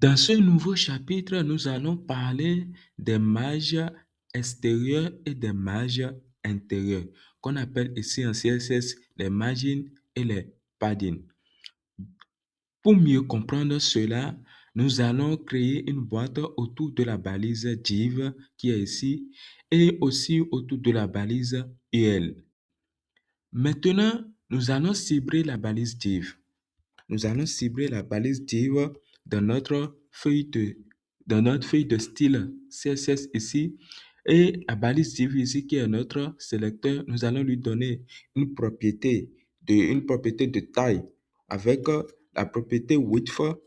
Dans ce nouveau chapitre, nous allons parler des marges extérieures et des marges intérieures, qu'on appelle ici en CSS les margins et les paddings. Pour mieux comprendre cela, nous allons créer une boîte autour de la balise div qui est ici et aussi autour de la balise UL. Maintenant, nous allons cibler la balise div. Nous allons cibler la balise div dans notre feuille de, dans notre feuille de style CSS ici. Et la balise div ici qui est notre sélecteur, nous allons lui donner une propriété de taille avec la propriété width, par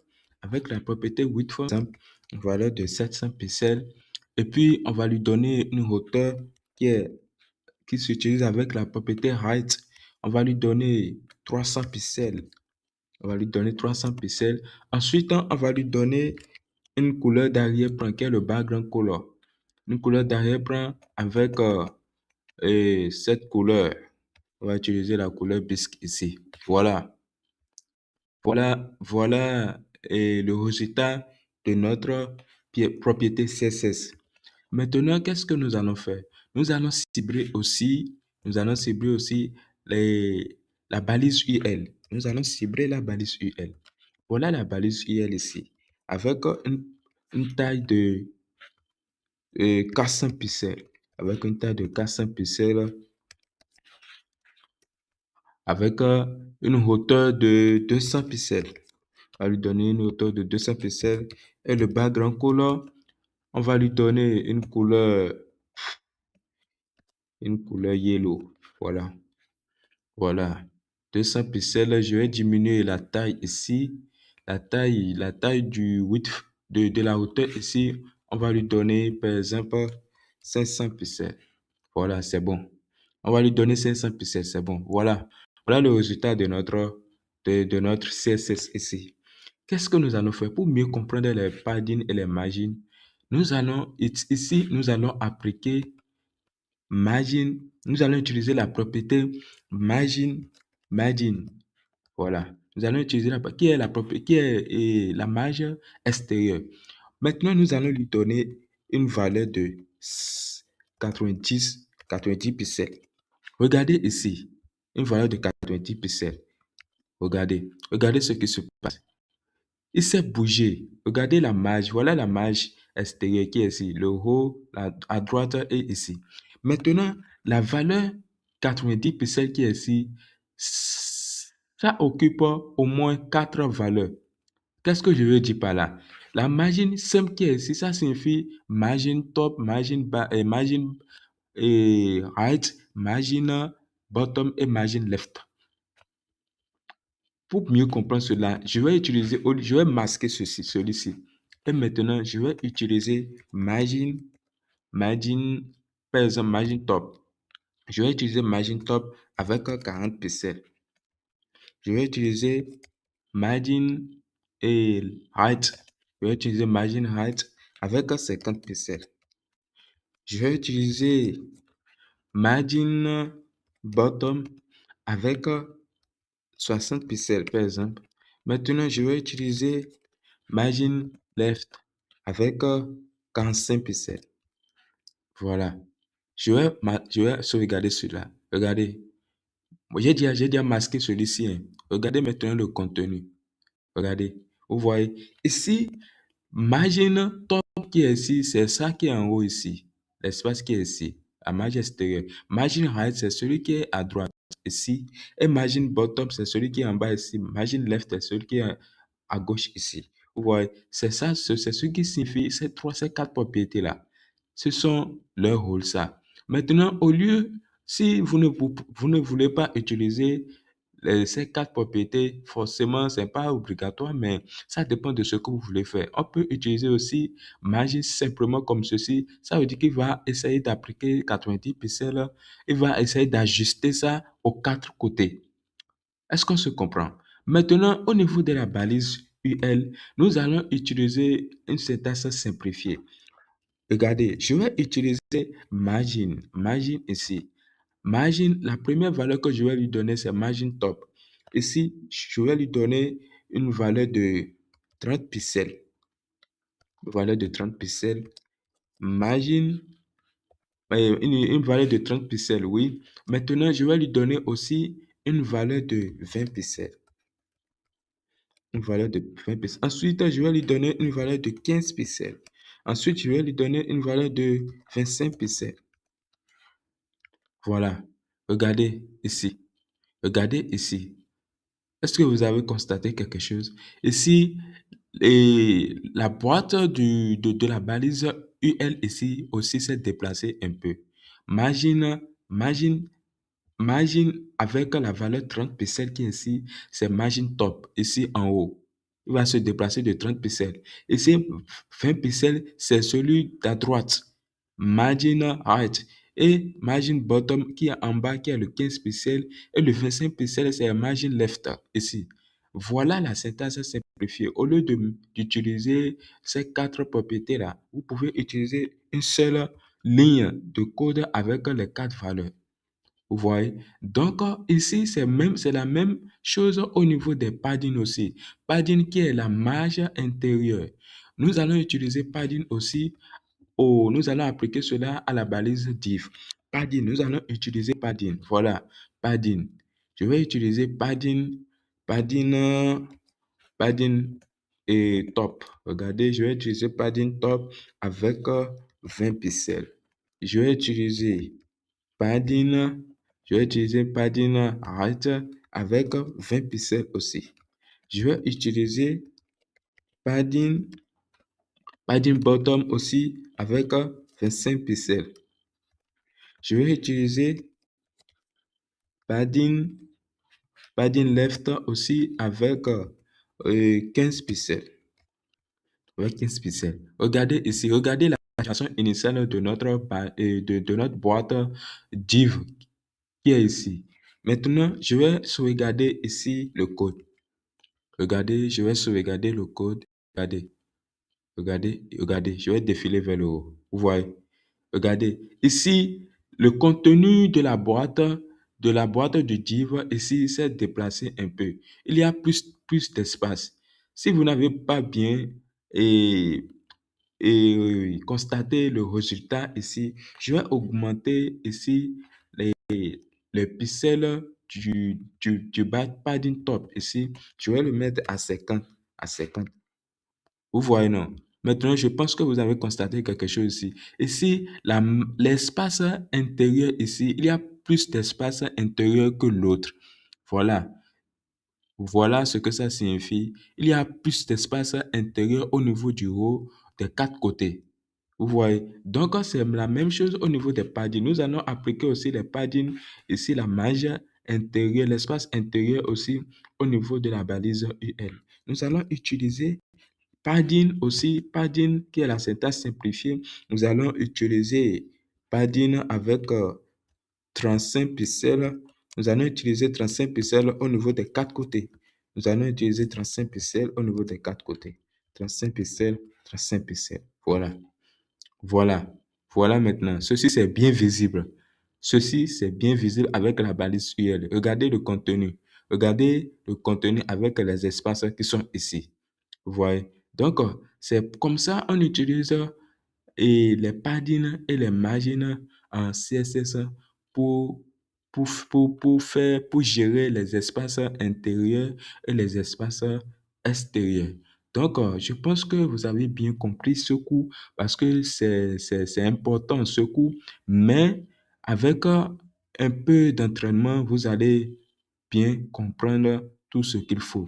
exemple, une valeur de 700 pixels. Et puis, on va lui donner une hauteur qui s'utilise avec la propriété height. On va lui donner 300 pixels. On va lui donner 300 pixels. Ensuite, on va lui donner une couleur d'arrière-plan qui est le background color. Une couleur d'arrière-plan avec cette couleur. On va utiliser la couleur bisque ici. Voilà. Voilà le résultat de notre propriété CSS. Maintenant, qu'est-ce que nous allons faire? Nous allons cibler aussi, la balise UL. Nous allons cibler la balise UL. Voilà la balise UL ici, avec une taille de 400 pixels, avec une taille de 400 pixels, avec une hauteur de 200 pixels. On va lui donner une hauteur de 200 pixels et le background color, on va lui donner une couleur yellow. Voilà. 200 pixels. Je vais diminuer la taille ici. La taille du width de la hauteur ici. On va lui donner, par exemple, 500 pixels. Voilà, c'est bon. On va lui donner 500 pixels, c'est bon. Voilà. Voilà le résultat de notre CSS ici. Qu'est-ce que nous allons faire pour mieux comprendre les paddings et les margins? Nous allons appliquer margin. Nous allons utiliser la propriété margin. Voilà. Nous allons utiliser la marge extérieure. Maintenant, nous allons lui donner une valeur de 90 pixels. Regardez ici, une valeur de 90 pixels. Regardez ce qui se passe. Il s'est bougé. Regardez la marge. Voilà la marge extérieure qui est ici. Le haut à droite est ici. Maintenant, la valeur 90 pixels qui est ici, ça occupe au moins 4 valeurs. Qu'est-ce que je veux dire par là? La margin simple qui est ici, ça signifie margin top, margin right, margin bottom et margin left. Pour mieux comprendre cela, je vais masquer celui-ci. Et maintenant, je vais utiliser margin, par exemple, margin top. Je vais utiliser margin top avec 40 pixels. Je vais utiliser margin et height. Je vais utiliser margin height avec 50 pixels. Je vais utiliser margin bottom avec 60 pixels, par exemple. Maintenant, je vais utiliser margin left avec 45 pixels. Voilà. Je vais sauvegarder cela. Regardez. J'ai déjà masqué celui-ci, hein. Regardez maintenant le contenu. Regardez. Vous voyez. Ici, margin top qui est ici, c'est ça qui est en haut ici. L'espace qui est ici. La marge extérieure. Margin right, c'est celui qui est à droite ici. Et margin bottom, c'est celui qui est en bas ici. Margin left, c'est celui qui est à gauche ici. Vous voyez, c'est ça, c'est ce qui signifie ces quatre propriétés-là. Ce sont leurs rôles, ça. Maintenant, si vous ne voulez pas utiliser ces quatre propriétés, forcément, c'est pas obligatoire, mais ça dépend de ce que vous voulez faire. On peut utiliser aussi margin simplement comme ceci. Ça veut dire qu'il va essayer d'appliquer 90 pixels. Il va essayer d'ajuster ça aux quatre côtés. Est-ce qu'on se comprend? Maintenant, au niveau de la balise UL, nous allons utiliser une syntaxe simplifiée. Regardez, je vais utiliser margin ici. Margin, la première valeur que je vais lui donner, c'est margin top. Ici, je vais lui donner une valeur de 30 pixels. valeur de 30 pixels. Margin, une valeur de 30 pixels, oui. Maintenant, je vais lui donner aussi une valeur de 20 pixels. Une valeur de 20 pixels. Ensuite, je vais lui donner une valeur de 15 pixels. Ensuite, je vais lui donner une valeur de 25 pixels. Voilà. Regardez ici. Regardez ici. Est-ce que vous avez constaté quelque chose? Ici, la boîte de la balise UL ici aussi s'est déplacée un peu. Margin, margin, margin avec la valeur 30 pixels qui est ici, c'est margin top, ici en haut. Il va se déplacer de 30 pixels. Ici, 20 pixels, c'est celui d'à droite. Margin right. Et margin bottom qui est en bas, qui est le 15 pixels. Et le 25 pixels, c'est margin left ici. Voilà la syntaxe simplifiée. Au lieu d'utiliser ces quatre propriétés-là, vous pouvez utiliser une seule ligne de code avec les quatre valeurs. Vous voyez? Donc, ici, c'est la même chose au niveau des padding aussi. Padding qui est la marge intérieure. Nous allons utiliser padding aussi. Nous allons appliquer cela à la balise div. Padding, nous allons utiliser padding. Voilà, padding. Je vais utiliser padding, padding, padding et top. Regardez, je vais utiliser padding top avec 20 pixels. Je vais utiliser padding, je vais utiliser padding right avec 20 pixels aussi. Je vais utiliser padding, padding bottom aussi avec 25 pixels. Je vais utiliser padding, padding left aussi avec 15 pixels. Avec 15 pixels. Regardez ici, regardez la version initiale de de notre boîte div qui est ici. Maintenant, je vais sauvegarder ici le code. Regardez, je vais sauvegarder le code. Regardez, regardez, je vais défiler vers le haut. Vous voyez? Regardez, ici, le contenu de la boîte du div, ici, s'est déplacé un peu. Il y a plus d'espace. Si vous n'avez pas bien et, constaté le résultat ici, je vais augmenter ici les pixels du padding top ici. Je vais le mettre à 50. À 50. Vous voyez, non? Maintenant, je pense que vous avez constaté quelque chose ici. Ici, l'espace intérieur ici, il y a plus d'espace intérieur que l'autre. Voilà. Voilà ce que ça signifie. Il y a plus d'espace intérieur au niveau du haut des quatre côtés. Vous voyez? Donc, c'est la même chose au niveau des paddings. Nous allons appliquer aussi les paddings, ici la marge intérieure, l'espace intérieur aussi au niveau de la balise UL. Nous allons utiliser padding aussi, padding qui est la syntaxe simplifiée. Nous allons utiliser padding avec 35 pixels. Nous allons utiliser 35 pixels au niveau des quatre côtés. Nous allons utiliser 35 pixels au niveau des quatre côtés. 35 pixels, 35 pixels. Voilà. Voilà. Voilà maintenant. Ceci, c'est bien visible. Ceci, c'est bien visible avec la balise UL. Regardez le contenu. Regardez le contenu avec les espaces qui sont ici. Vous voyez? Donc, c'est comme ça on utilise les paddings et les margins en CSS pour, pour gérer les espaces intérieurs et les espaces extérieurs. Donc, je pense que vous avez bien compris ce coup parce que c'est important ce coup, mais avec un peu d'entraînement, vous allez bien comprendre tout ce qu'il faut.